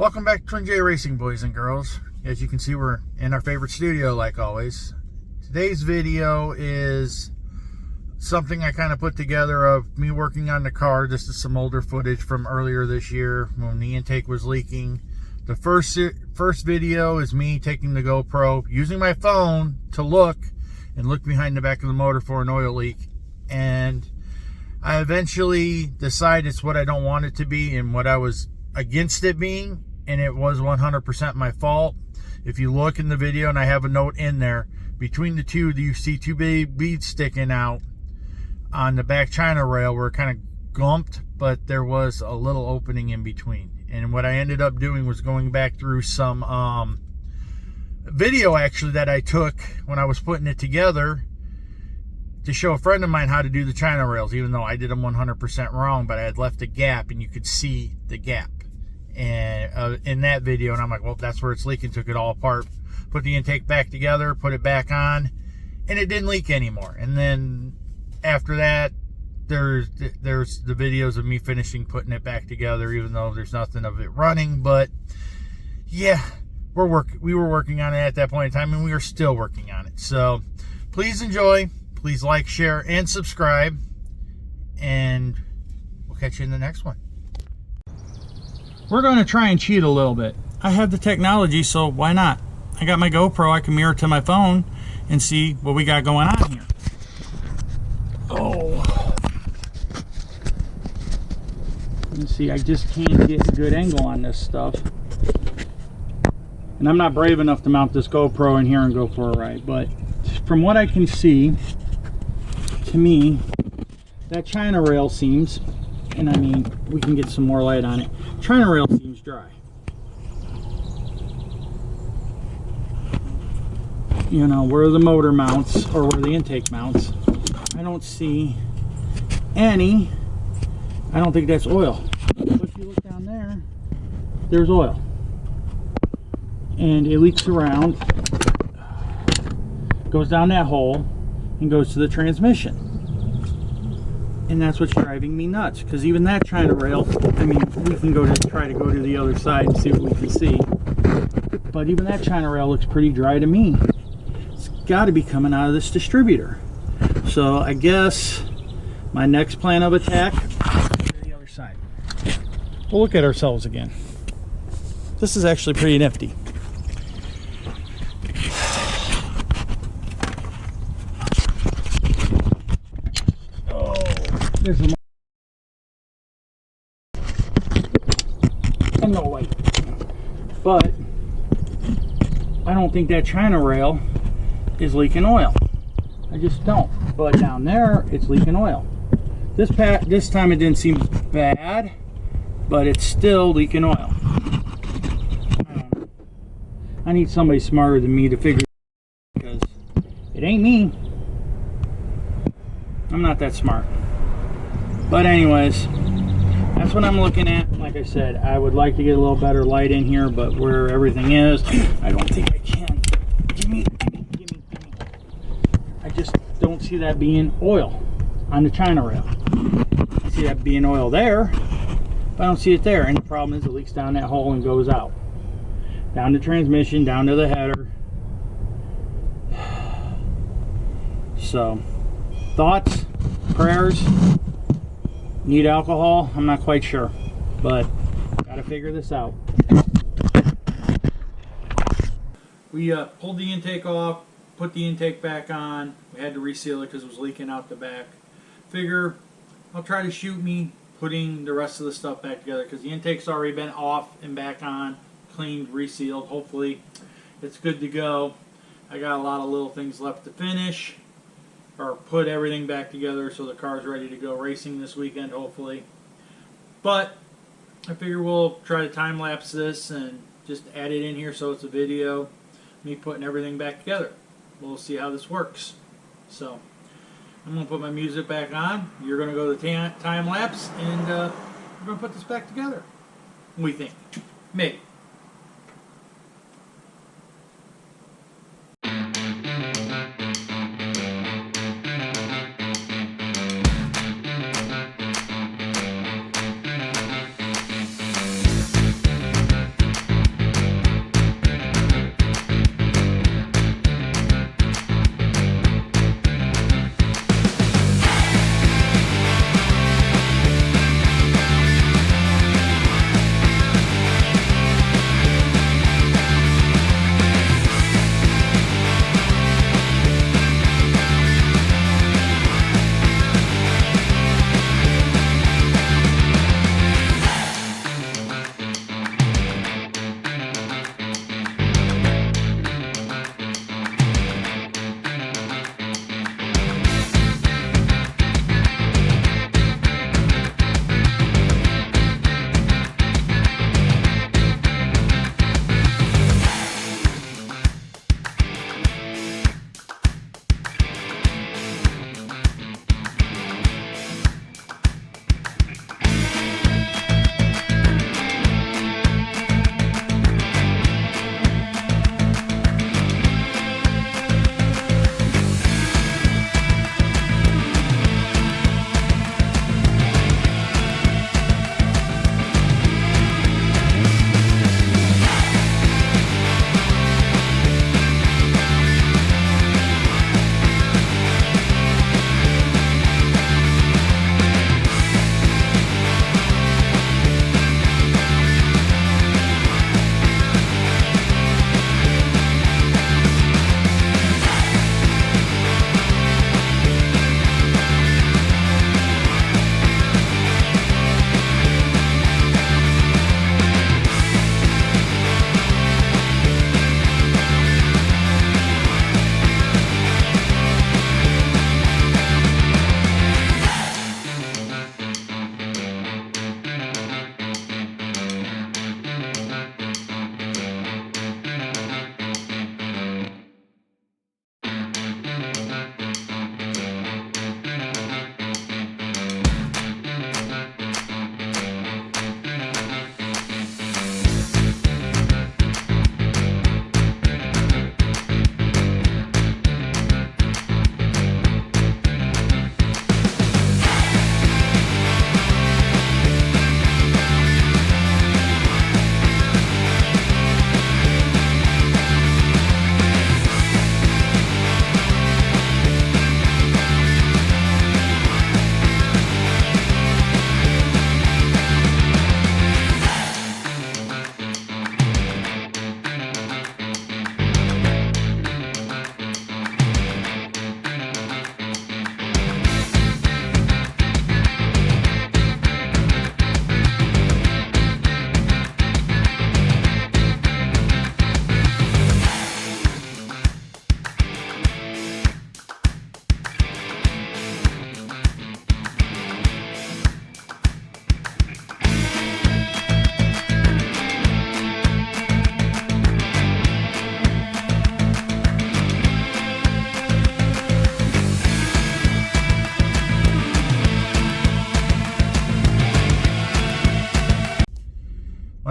Welcome back to Twin J Racing, boys and girls. As you can see, we're in our favorite studio like always. Today's video is something I kind of put together of me working on the car. This is some older footage from earlier this year when the intake was leaking. The first video is me taking the GoPro, using my phone to look behind the back of the motor for an oil leak. And I eventually decide it's what I don't want it to be and what I was against it being, and it was 100% my fault. If you look in the video, and I have a note in there, between the two, you see two big beads sticking out on the back China rail where it kind of gumped, but there was a little opening in between. And what I ended up doing was going back through some video actually that I took when I was putting it together to show a friend of mine how to do the China rails, even though I did them 100% wrong, but I had left a gap and you could see the gap and in that video. And I'm like, well, that's where it's leaking. Took it all apart, put the intake back together, put it back on, and it didn't leak anymore. And then after that, there's the videos of me finishing putting it back together, even though there's nothing of it running. But yeah, we were working on it at that point in time, and we are still working on it. So please enjoy. Please like, share, and subscribe, and we'll catch you in the next one. We're going to try and cheat a little bit. I have the technology, so why not? I got my GoPro. I can mirror to my phone and see what we got going on here. Oh. Let's see, I just can't get a good angle on this stuff. And I'm not brave enough to mount this GoPro in here and go for a ride, but from what I can see, to me, that China rail seems, and I mean, we can get some more light on it, China rail seems dry. You know, where the motor mounts, or where the intake mounts, I don't see any. I don't think that's oil. But if you look down there, there's oil. And it leaks around, goes down that hole, and goes to the transmission. And that's what's driving me nuts, because even that China rail, I mean, we can try to go to the other side and see what we can see, but even that China rail looks pretty dry to me. It's got to be coming out of this distributor. So I guess my next plan of attack is to the other side. We'll look at ourselves again. This is actually pretty nifty. There's no light, but I don't think that China rail is leaking oil. I just don't. But down there, it's leaking oil. This time it didn't seem bad, but it's still leaking oil. I don't know. I need somebody smarter than me to figure it out, because it ain't me. I'm not that smart. But anyways, that's what I'm looking at. Like I said, I would like to get a little better light in here, but where everything is, I don't think I can. Gimme. I just don't see that being oil on the China rail. I see that being oil there, but I don't see it there. And the problem is it leaks down that hole and goes out. Down the transmission, down to the header. So, thoughts, prayers. Need alcohol? I'm not quite sure, but gotta figure this out. We pulled the intake off, put the intake back on. We had to reseal it because it was leaking out the back. Figure I'll try to shoot me putting the rest of the stuff back together, because the intake's already been off and back on, cleaned, resealed. Hopefully it's good to go. I got a lot of little things left to finish, or put everything back together so the car's ready to go racing this weekend, hopefully. But I figure we'll try to time lapse this and just add it in here so it's a video, me putting everything back together. We'll see how this works. So I'm going to put my music back on. You're going to go to the time lapse, and we're going to put this back together. We think. Maybe.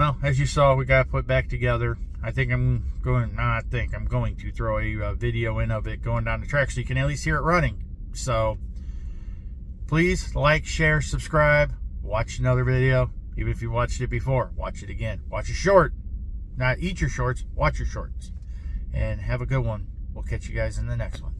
well, as you saw, we got put back together. I'm going to throw a video in of it going down the track so you can at least hear it running. So please like, share, subscribe, watch another video. Even if you watched it before, watch it again. Watch a short. Not eat your shorts, watch your shorts. And have a good one. We'll catch you guys in the next one.